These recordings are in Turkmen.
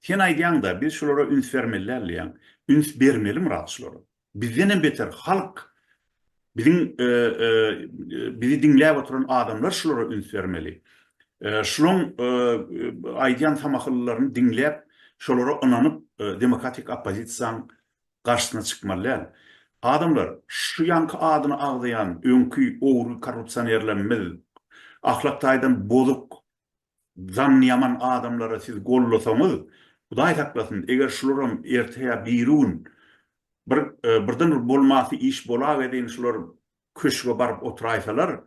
Sen aýdýaňda biz şolara üns bermelilerleýän, üns bermelim rahatçylary. Bizden beter halk, biziň bizi dinläp oturan adamlar şolara üns bermeli. Şolong aýdýan tamahyllaryny dinläp, şolara ynanyp demokratik opozisiýanyň garşysyna çykmalylar. Adamlar şu ýanky adyny agdaýan öňkü ogry korrupsionerlerimiz, ahlakdaýdan bozuk, zanniyaman adamlara siz gollasaňyz, Hudaý saklasyn, eger şolaram erteýe birün birden bolmasy iş bola edin şolar köşge baryp oturaýsalar,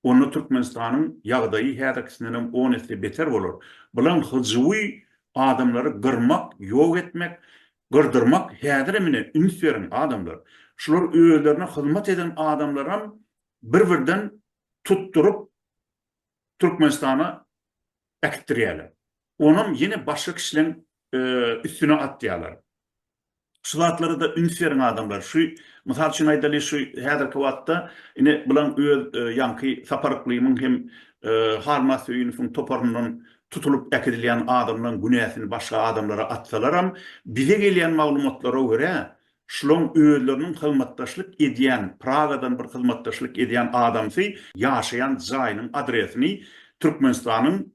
onu Türkmenistanyň ýagdaýy häzirkisinden 10 esle beter bolar. Bulan hyjwy adamlary gyrmak, ýok etmek, gırdyrmak häzir emine üns beren adamlar. Şolar öýlerine hyzmat eden adamlaram bir-birden tutturup Türkmenistana ektirýärler. Onum ýene başga kişileň üstüne atýarlar. Şulatları da üns beren adamlar. Şu misal üçin aýdaly şu häzirki wagtda ine bulan öz ýanky saparyklygyň hem harmas öýüniň toparyndan tutulup ekidilýän adamlaryň günäsini başga adamlara atsalaram, bize gelýän maglumatlara görä şolong özleriniň hyzmatdaşlyk edýän, Pragadan bir hyzmatdaşlyk edýän adamsy ýaşaýan jaýynyň adresini Türkmenistanyň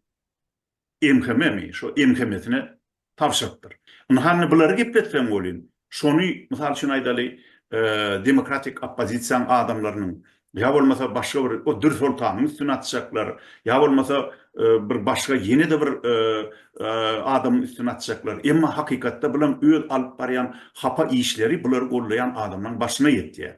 MHM-mi, şu MHM-sine tapşyrdyr. Hanny bulary gepletsen bolýan. Şonu misal üçin aýdaly demokratik opozisiýa adamlarynyň ýa bolmasa başga bir o dür sultanyň üstüne atjaklar, ýa bolmasa bir başga ýene de bir adamyň üstüne atjaklar. Emma hakykatda bilen öz alyp barýan hapa işleri bular gollayan adamlaryň başyna ýetdi.